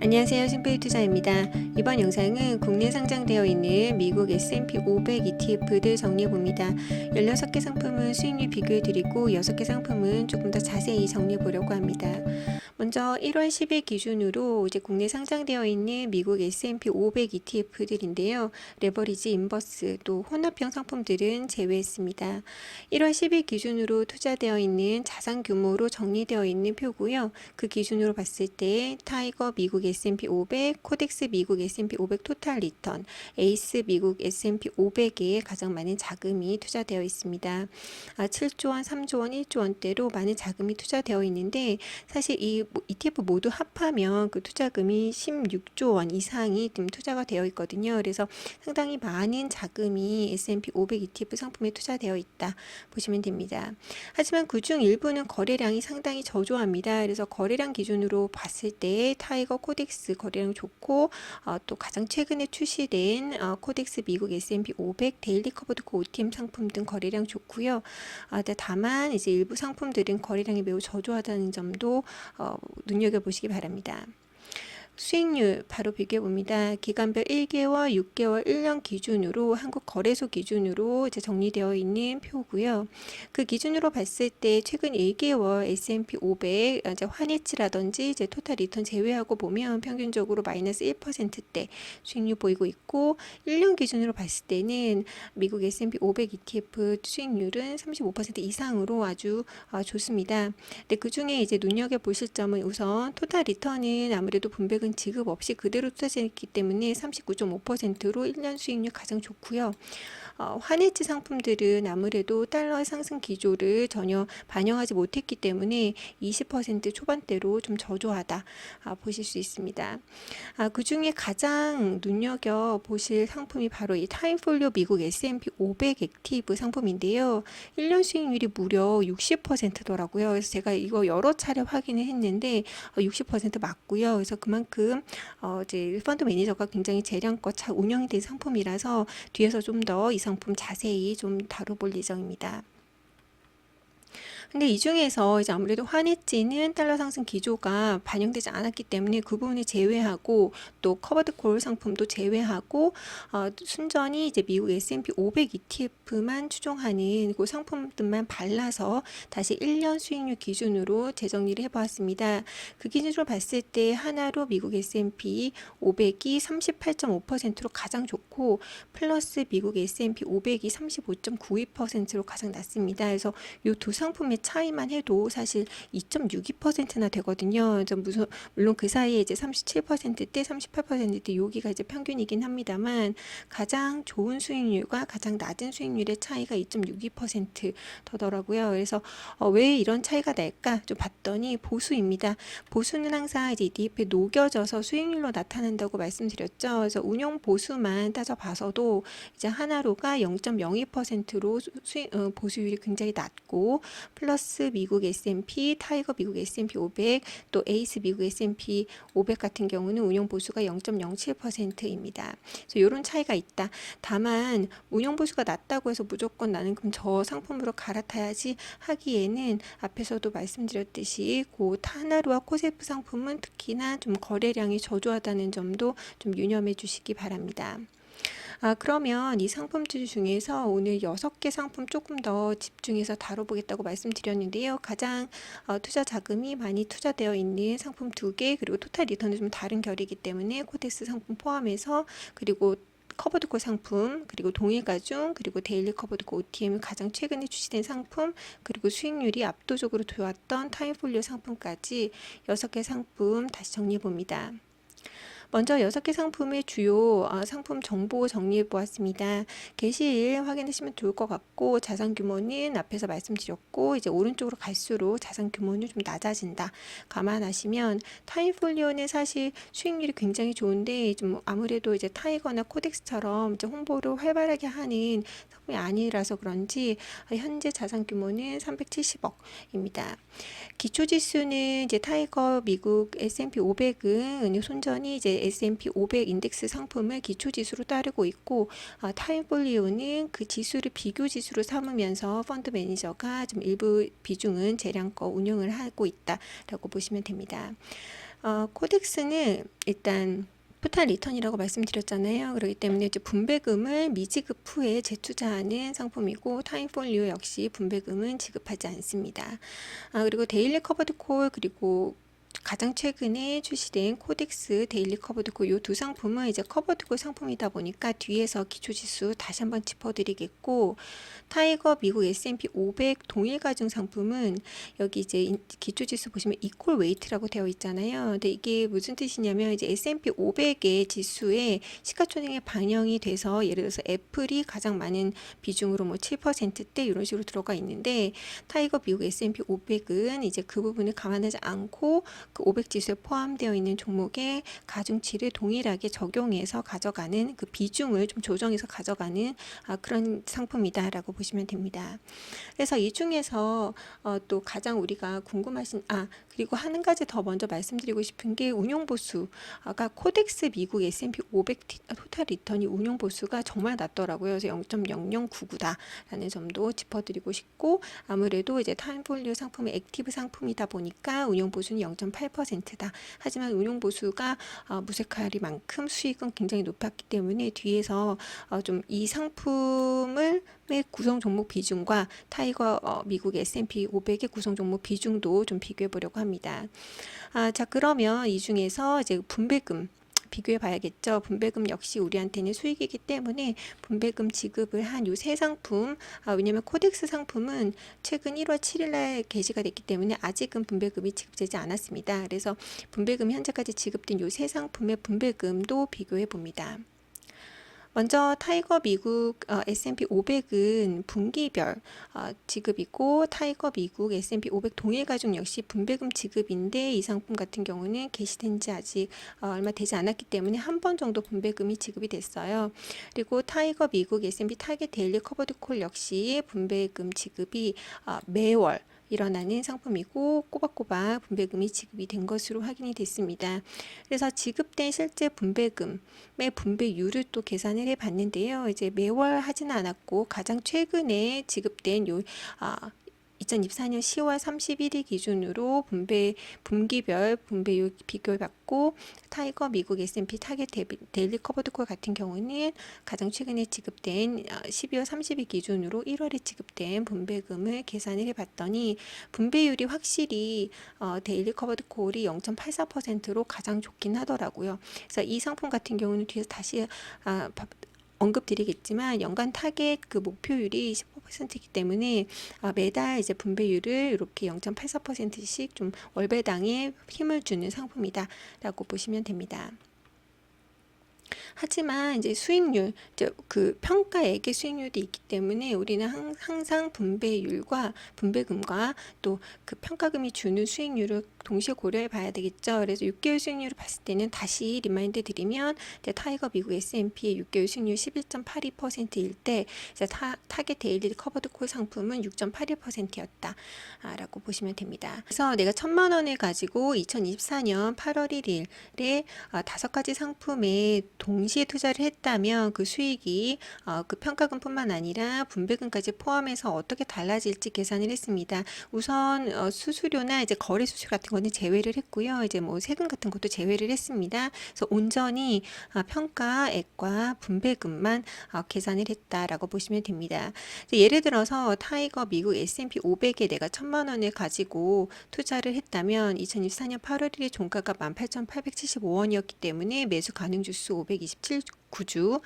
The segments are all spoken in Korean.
안녕하세요. 심플투자입니다. 이번 영상은 국내 상장되어 있는 미국 S&P 500 ETF들 정리해봅니다. 16개 상품은 수익률 비교해드리고 6개 상품은 조금 더 자세히 정리해보려고 합니다. 먼저 1월 10일 기준으로 이제 국내 상장되어 있는 미국 S&P 500 ETF들인데요. 레버리지, 인버스, 또 혼합형 상품들은 제외했습니다. 1월 10일 기준으로 투자되어 있는 자산 규모로 정리되어 있는 표고요. 그 기준으로 봤을 때 타이거 미국 S&P 500, 코덱스 미국 S&P 500 토탈 리턴, 에이스 미국 S&P 500에 가장 많은 자금이 투자되어 있습니다. 7조 원, 3조 원, 1조 원대로 많은 자금이 투자되어 있는데 사실 이 ETF 모두 합하면 그 투자금이 16조 원 이상이 좀 투자가 되어 있거든요. 그래서 상당히 많은 자금이 S&P 500 ETF 상품에 투자되어 있다 보시면 됩니다. 하지만 그중 일부는 거래량이 상당히 저조합니다. 그래서 거래량 기준으로 봤을 때 타이거 코덱스 거래량 좋고 또 가장 최근에 출시된 코덱스 미국 S&P 500 데일리 커버드 OTM 상품 등 거래량 좋고요. 다만 이제 일부 상품들은 거래량이 매우 저조하다는 점도 눈여겨보시기 바랍니다. 수익률 바로 비교해 봅니다. 기간별 1개월, 6개월, 1년 기준으로 한국 거래소 기준으로 이제 정리되어 있는 표고요. 그 기준으로 봤을 때 최근 1개월 S&P 500 이제 환해치라든지 이제 토탈 리턴 제외하고 보면 평균적으로 마이너스 1%대 수익률 보이고 있고 1년 기준으로 봤을 때는 미국 S&P 500 ETF 수익률은 35% 이상으로 아주 좋습니다. 근데 그 중에 이제 눈여겨 보실 점은 우선 토탈 리턴은 아무래도 분배금 지급 없이 그대로 투자했기 때문에 39.5%로 1년 수익률 가장 좋고요. 환해지 상품들은 아무래도 달러의 상승 기조를 전혀 반영하지 못했기 때문에 20% 초반대로 좀 저조하다 보실 수 있습니다. 그 중에 가장 눈여겨 보실 상품이 바로 이 타임폴리오 미국 S&P 500 액티브 상품인데요. 1년 수익률이 무려 60%더라고요. 그래서 제가 이거 여러 차례 확인을 했는데 60% 맞고요. 그래서 그만큼 이제 펀드 매니저가 굉장히 재량껏 잘 운영이 된 상품이라서 뒤에서 좀 더 이 상품 자세히 좀 다뤄볼 예정입니다. 근데 이 중에서 이제 아무래도 환해지는 달러 상승 기조가 반영되지 않았기 때문에 그 부분을 제외하고 또 커버드 콜 상품도 제외하고 순전히 이제 미국 S&P 500 ETF만 추종하는 그 상품들만 발라서 다시 1년 수익률 기준으로 재정리를 해보았습니다. 그 기준으로 봤을 때 하나로 미국 S&P 500이 38.5%로 가장 좋고 플러스 미국 S&P 500이 35.92%로 가장 낮습니다. 그래서 이 두 상품의 차이만 해도 사실 2.62%나 되거든요. 물론 그 사이에 이제 37%대, 38%대 여기가 이제 평균이긴 합니다만 가장 좋은 수익률과 가장 낮은 수익률의 차이가 2.62% 더더라고요. 그래서 왜 이런 차이가 날까 좀 봤더니 보수입니다. 보수는 항상 이제 ETF에 녹여져서 수익률로 나타난다고 말씀드렸죠. 그래서 운용 보수만 따져봐서도 이제 하나로가 0.02%로 보수율이 굉장히 낮고 플러스 미국 S&P, 타이거 미국 S&P 500, 또 에이스 미국 S&P 500 같은 경우는 운용 보수가 0.07%입니다. 그래서 이런 차이가 있다. 다만 운용 보수가 낮다고 해서 무조건 나는 그럼 저 상품으로 갈아타야지 하기에는 앞에서도 말씀드렸듯이 그 하나로와 코세프 상품은 특히나 좀 거래량이 저조하다는 점도 좀 유념해 주시기 바랍니다. 그러면 이 상품들 중에서 오늘 6개 상품 조금 더 집중해서 다뤄보겠다고 말씀드렸는데요. 가장 투자 자금이 많이 투자되어 있는 상품 2개 그리고 토탈 리턴은 좀 다른 결이기 때문에 코덱스 상품 포함해서 그리고 커버드콜 상품 그리고 동일가중 그리고 데일리 커버드콜 OTM 가장 최근에 출시된 상품 그리고 수익률이 압도적으로 좋았던 타임폴리오 상품까지 6개 상품 다시 정리해 봅니다. 먼저 6개 상품의 주요 상품 정보 정리해 보았습니다. 게시일 확인하시면 좋을 것 같고 자산 규모는 앞에서 말씀드렸고 이제 오른쪽으로 갈수록 자산 규모는 좀 낮아진다. 감안하시면 타임폴리오는 사실 수익률이 굉장히 좋은데 좀 아무래도 이제 타이거나 코덱스처럼 이제 홍보를 활발하게 하는 상품이 아니라서 그런지 현재 자산 규모는 370억입니다. 기초지수는 이제 타이거 미국 S&P 500은 손전이 이제 S&P 500 인덱스 상품을 기초지수로 따르고 있고 타임폴리오는 그 지수를 비교지수로 삼으면서 펀드 매니저가 좀 일부 비중은 재량껏 운용을 하고 있다라고 보시면 됩니다. 코덱스는 일단 토탈 리턴이라고 말씀드렸잖아요. 그렇기 때문에 이제 분배금을 미지급 후에 재투자하는 상품이고, 타임폴리오 역시 분배금은 지급하지 않습니다. 그리고 데일리 커버드 콜, 그리고 가장 최근에 출시된 코덱스 데일리 커버드콜 이 두 상품은 이제 커버드콜 상품이다 보니까 뒤에서 기초지수 다시 한번 짚어드리겠고, 타이거 미국 S&P 500 동일 가중 상품은 여기 이제 기초지수 보시면 이퀄 웨이트라고 되어 있잖아요. 근데 이게 무슨 뜻이냐면 이제 S&P 500의 지수에 시가총액에 반영이 돼서, 예를 들어서 애플이 가장 많은 비중으로 뭐 7%대 이런 식으로 들어가 있는데, 타이거 미국 S&P 500은 이제 그 부분을 감안하지 않고 그 500 지수에 포함되어 있는 종목의 가중치를 동일하게 적용해서 가져가는, 그 비중을 좀 조정해서 가져가는 그런 상품이다라고 보시면 됩니다. 그래서 이 중에서 또 가장 우리가 궁금하신 그리고 한 가지 더 먼저 말씀드리고 싶은 게 운용보수. 아까 코덱스 미국 S&P 500 토탈 리턴이 운용보수가 정말 낮더라고요. 그래서 0.0099다라는 점도 짚어드리고 싶고, 아무래도 이제 타임폴리오 상품은 액티브 상품이다 보니까 운용보수는 0.8%다. 하지만 운용보수가 무색하리만큼 수익은 굉장히 높았기 때문에 뒤에서 좀 이 상품을 구성 종목 비중과 타이거 미국 S&P 500의 구성 종목 비중도 좀 비교해 보려고 합니다. 자, 그러면 이 중에서 이제 분배금 비교해 봐야겠죠. 분배금 역시 우리한테는 수익이기 때문에 분배금 지급을 한 요 세 상품, 왜냐면 코덱스 상품은 최근 1월 7일 날 게시가 됐기 때문에 아직은 분배금이 지급되지 않았습니다. 그래서 분배금이 현재까지 지급된 요 세 상품의 분배금도 비교해 봅니다. 먼저 타이거 미국 S&P 500은 분기별 지급이고, 타이거 미국 S&P 500 동일 가중 역시 분배금 지급인데, 이 상품 같은 경우는 게시된 지 아직 얼마 되지 않았기 때문에 한 번 정도 분배금이 지급이 됐어요. 그리고 타이거 미국 S&P 타겟 데일리 커버드 콜 역시 분배금 지급이 매월 일어나는 상품이고, 꼬박꼬박 분배금이 지급이 된 것으로 확인이 됐습니다. 그래서 지급된 실제 분배금의 분배율을 또 계산을 해 봤는데요. 이제 매월 하지는 않았고, 가장 최근에 지급된 2024년 10월 31일 기준으로 분기별 분배율 비교해봤고, 타이거 미국 S&P 타겟 데일리 커버드콜 같은 경우는 가장 최근에 지급된 12월 30일 기준으로 1월에 지급된 분배금을 계산을 해봤더니 분배율이 확실히 데일리 커버드콜이 0.84%로 가장 좋긴 하더라고요. 그래서 이 상품 같은 경우는 뒤에서 다시 언급드리겠지만 연간 타겟 그 목표율이 15%이기 때문에 매달 이제 분배율을 이렇게 0.84%씩 좀 월배당에 힘을 주는 상품이다라고 보시면 됩니다. 하지만 이제 수익률, 이제 그 평가액의 수익률도 있기 때문에 우리는 항상 분배율과 분배금과 또 그 평가금이 주는 수익률을 동시에 고려해 봐야 되겠죠. 그래서 6개월 수익률을 봤을 때는 다시 리마인드 드리면 이제 타이거 미국 S&P의 6개월 수익률 11.82%일 때 이제 타겟 데일리 커버드 콜 상품은 6.81%였다 라고 보시면 됩니다. 그래서 내가 1,000만 원을 가지고 2024년 8월 1일에 5가지 상품에 동시에 투자를 했다면 그 수익이 그 평가금뿐만 아니라 분배금까지 포함해서 어떻게 달라질지 계산을 했습니다. 우선 수수료나 이제 거래 수수료 같은 거는 제외를 했고요. 이제 뭐 세금 같은 것도 제외를 했습니다. 그래서 온전히 평가액과 분배금만 계산을 했다라고 보시면 됩니다. 예를 들어서 타이거 미국 S&P 500에 내가 1,000만 원을 가지고 투자를 했다면 2024년 8월 1일 종가가 18,875원이었기 때문에 매수 가능 주수 527구주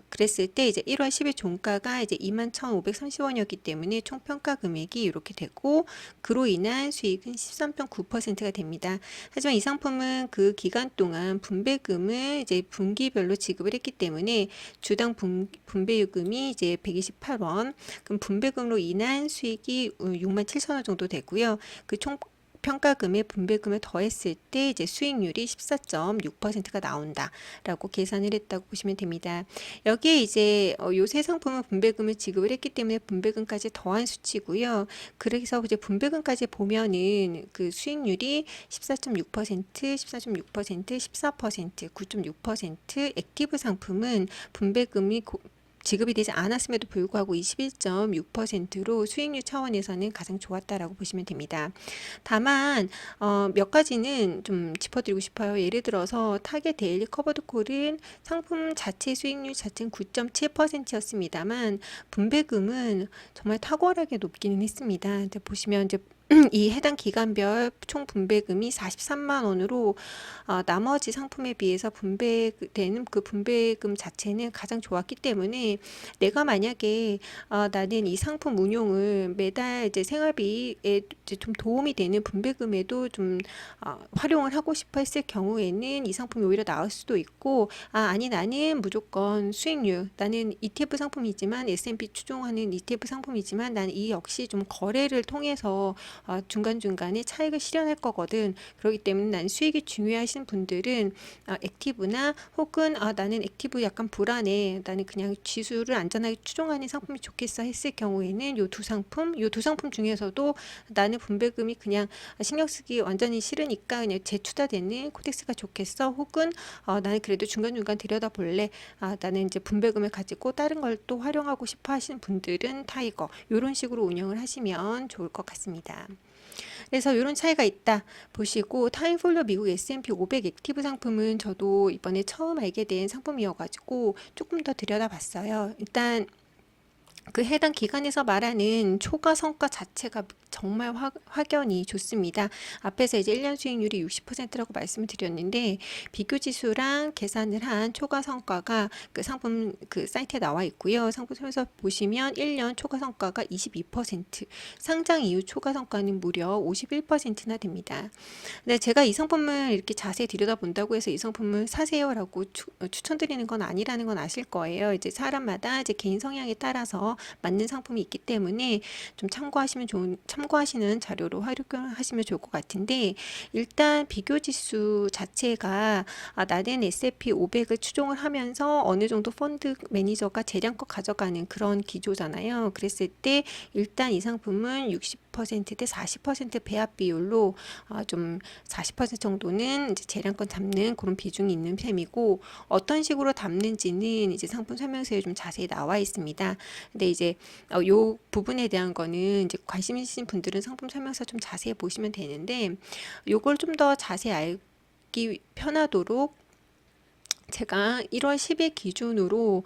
그랬을 때 이제 1월 10일 종가가 이제 21,530원이었기 때문에 총 평가 금액이 이렇게 되고, 그로 인한 수익은 13.9%가 됩니다. 하지만 이 상품은 그 기간 동안 분배금을 이제 분기별로 지급을 했기 때문에 주당 분배요금이 이제 128원, 그럼 분배금으로 인한 수익이 67,000원 정도 되고요. 그 총 평가금에 분배금을 더했을 때 이제 수익률이 14.6%가 나온다라고 계산을 했다고 보시면 됩니다. 여기에 이제 요 세 상품은 분배금을 지급을 했기 때문에 분배금까지 더한 수치고요. 그래서 이제 분배금까지 보면은 그 수익률이 14.6%, 14.6%, 14%, 9.6%, 액티브 상품은 분배금이 지급이 되지 않았음에도 불구하고 21.6%로 수익률 차원에서는 가장 좋았다라고 보시면 됩니다. 다만 몇 가지는 좀 짚어드리고 싶어요. 예를 들어서 타겟 데일리 커버드 콜은 상품 자체 수익률 자체는 9.7%였습니다만 분배금은 정말 탁월하게 높기는 했습니다. 이제 보시면 이제 이 해당 기간별 총 분배금이 43만 원으로 나머지 상품에 비해서 분배되는 그 분배금 자체는 가장 좋았기 때문에 내가 만약에 나는 이 상품 운용을 매달 이제 생활비에 이제 좀 도움이 되는 분배금에도 좀 활용을 하고 싶어 했을 경우에는 이 상품이 오히려 나을 수도 있고 아니 나는 무조건 수익률 나는 ETF 상품이지만 S&P 추종하는 ETF 상품이지만 나는 이 역시 좀 거래를 통해서 중간중간에 차익을 실현할 거거든. 그렇기 때문에 난 수익이 중요하신 분들은 액티브나 혹은 나는 액티브 약간 불안해. 나는 그냥 지수를 안전하게 추종하는 상품이 좋겠어 했을 경우에는 요 두 상품 중에서도 나는 분배금이 그냥 신경 쓰기 완전히 싫으니까 그냥 재투자되는 코덱스가 좋겠어. 혹은 나는 그래도 중간중간 들여다볼래. 나는 이제 분배금을 가지고 다른 걸 또 활용하고 싶어 하시는 분들은 타이거 이런 식으로 운영을 하시면 좋을 것 같습니다. 그래서 이런 차이가 있다 보시고 타임폴로 미국 S&P 500 액티브 상품은 저도 이번에 처음 알게 된 상품이어가지고 조금 더 들여다봤어요. 일단 그 해당 기관에서 말하는 초과 성과 자체가 정말 확연히 좋습니다. 앞에서 이제 1년 수익률이 60%라고 말씀을 드렸는데 비교 지수랑 계산을 한 초과 성과가 그 상품 그 사이트에 나와 있고요. 상품 설명서 보시면 1년 초과 성과가 22%, 상장 이후 초과 성과는 무려 51%나 됩니다. 근데 제가 이 상품을 이렇게 자세히 들여다본다고 해서 이 상품을 사세요라고 추천드리는 건 아니라는 건 아실 거예요. 이제 사람마다 이제 개인 성향에 따라서 맞는 상품이 있기 때문에 좀 참고하시는 자료로 활용하시면 좋을 것 같은데 일단 비교 지수 자체가 나는 S&P 500을 추종을 하면서 어느 정도 펀드 매니저가 재량껏 가져가는 그런 기조잖아요. 그랬을 때 일단 이 상품은 60%대 40% 배합 비율로 좀 40% 정도는 이제 재량권 담는 그런 비중이 있는 셈이고 어떤 식으로 담는지는 이제 상품 설명서에 좀 자세히 나와 있습니다. 근데 이제 요 부분에 대한 거는 이제 관심 있으신 분들은 상품 설명서 좀 자세히 보시면 되는데 요걸 좀 더 자세히 알기 편하도록 제가 1월 10일 기준으로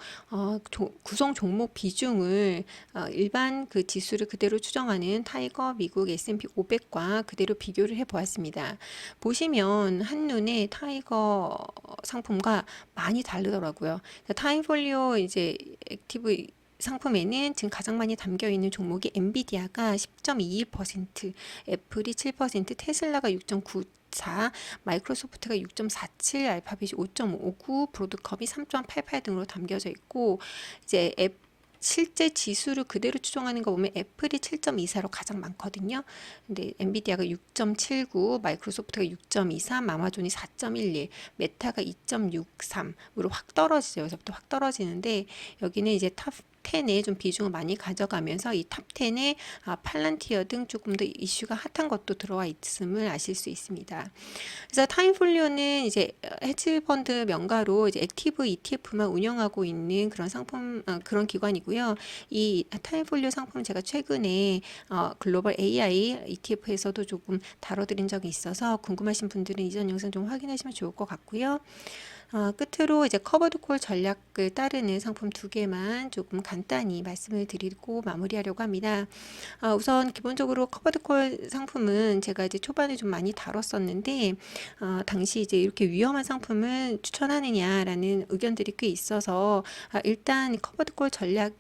구성 종목 비중을 일반 그 지수를 그대로 추정하는 타이거 미국 S&P 500과 그대로 비교를 해 보았습니다. 보시면 한눈에 타이거 상품과 많이 다르더라고요. 타임폴리오 이제 액티브 상품에는 지금 가장 많이 담겨 있는 종목이 엔비디아가 10.21%, 애플이 7%, 테슬라가 6.94, 마이크로소프트가 6.47, 알파벳이 5.59, 브로드컴이 3.88 등으로 담겨져 있고 이제 실제 지수를 그대로 추정하는 거 보면 애플이 7.24로 가장 많거든요. 근데 엔비디아가 6.79, 마이크로소프트가 6.23, 아마존이 4.11, 메타가 2.63으로 확 떨어지죠. 여기서부터 확 떨어지는데 여기는 이제 탑 10에 좀 비중을 많이 가져가면서 이 탑 10에 팔란티어 등 조금 더 이슈가 핫한 것도 들어와 있음을 아실 수 있습니다. 그래서 타임폴리오는 이제 헤지펀드 명가로 이제 액티브 ETF만 운영하고 있는 그런 상품 그런 기관이고요. 이 타임폴리오 상품 제가 최근에 글로벌 AI ETF에서도 조금 다뤄드린 적이 있어서 궁금하신 분들은 이전 영상 좀 확인하시면 좋을 것 같고요. 끝으로 이제 커버드 콜 전략을 따르는 상품 두 개만 조금 간단히 말씀을 드리고 마무리하려고 합니다. 우선 기본적으로 커버드 콜 상품은 제가 이제 초반에 좀 많이 다뤘었는데 당시 이제 이렇게 위험한 상품을 추천하느냐라는 의견들이 꽤 있어서 일단 커버드 콜 전략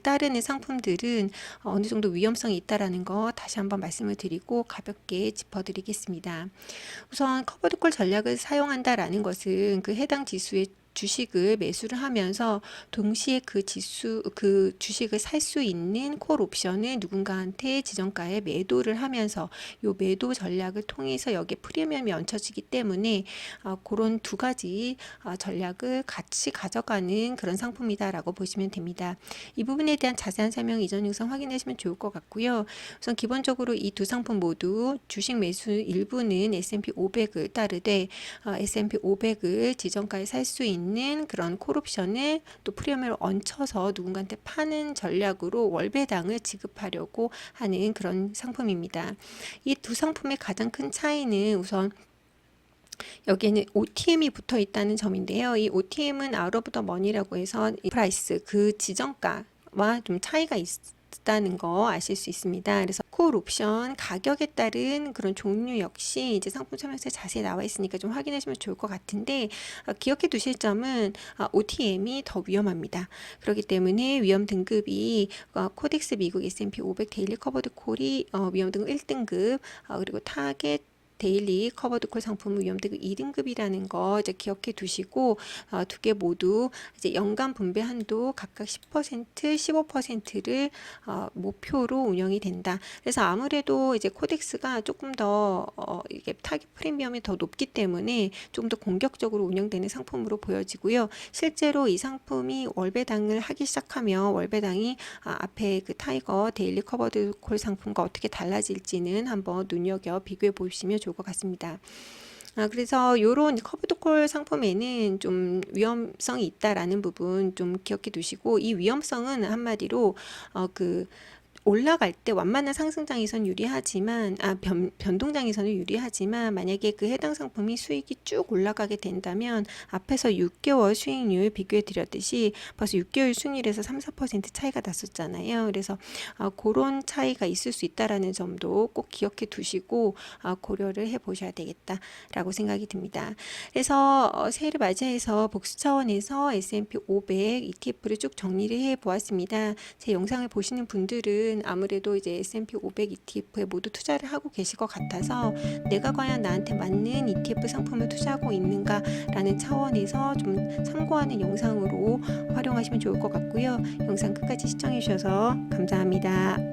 따르는 상품들은 어느 정도 위험성이 있다라는 거 다시 한번 말씀을 드리고 가볍게 짚어드리겠습니다. 우선 커버드콜 전략을 사용한다라는 것은 그 해당 지수의 주식을 매수를 하면서 동시에 그 주식을 살 수 있는 콜 옵션을 누군가한테 지정가에 매도를 하면서 요 매도 전략을 통해서 여기에 프리미엄이 얹혀지기 때문에 그런 두 가지 전략을 같이 가져가는 그런 상품이다라고 보시면 됩니다. 이 부분에 대한 자세한 설명 이전 영상 확인하시면 좋을 것 같고요. 우선 기본적으로 이 두 상품 모두 주식 매수 일부는 S&P 500을 따르되 S&P 500을 지정가에 살 수 있는 있는 그런 콜옵션을 또 프리미엄을 얹혀서 누군가한테 파는 전략으로 월배당을 지급하려고 하는 그런 상품입니다. 이 두 상품의 가장 큰 차이는 우선 여기에는 OTM이 붙어 있다는 점인데요. 이 OTM은 out of the money라고 해서 이 프라이스 그 지정가와 좀 차이가 있다는 거 아실 수 있습니다. 그래서 콜 옵션 가격에 따른 그런 종류 역시 이제 상품 설명서에 자세히 나와 있으니까 좀 확인하시면 좋을 것 같은데 기억해 두실 점은 OTM이 더 위험합니다. 그렇기 때문에 위험 등급이 코덱스 미국 S&P 500 데일리 커버드 콜이 위험 등급 1등급 그리고 타겟 데일리 커버드 콜 상품은 위험등급 2등급이라는 거 이제 기억해 두시고 두 개 모두 이제 연간 분배 한도 각각 10%, 15%를 목표로 운영이 된다. 그래서 아무래도 이제 코덱스가 조금 더 이게 타깃 프리미엄이 더 높기 때문에 좀 더 공격적으로 운영되는 상품으로 보여지고요. 실제로 이 상품이 월배당을 하기 시작하면 월배당이 앞에 그 타이거 데일리 커버드 콜 상품과 어떻게 달라질지는 한번 눈여겨 비교해 보시면 좋을 것 같습니다. 그래서 이런 커브드콜 상품에는 좀 위험성이 있다라는 부분 좀 기억해 두시고 이 위험성은 한마디로 올라갈 때 완만한 상승장에선 유리하지만 변동장에서는 유리하지만 만약에 그 해당 상품이 수익이 쭉 올라가게 된다면 앞에서 6개월 수익률 비교해 드렸듯이 벌써 6개월 수익률에서 3, 4% 차이가 났었잖아요. 그래서 그런 차이가 있을 수 있다라는 점도 꼭 기억해 두시고 고려를 해 보셔야 되겠다라고 생각이 듭니다. 그래서 새해를 맞이해서 복수 차원에서 S&P 500 ETF를 쭉 정리를 해 보았습니다. 제 영상을 보시는 분들은 아무래도 이제 S&P 500 ETF에 모두 투자를 하고 계실 것 같아서 내가 과연 나한테 맞는 ETF 상품을 투자하고 있는가라는 차원에서 좀 참고하는 영상으로 활용하시면 좋을 것 같고요. 영상 끝까지 시청해 주셔서 감사합니다.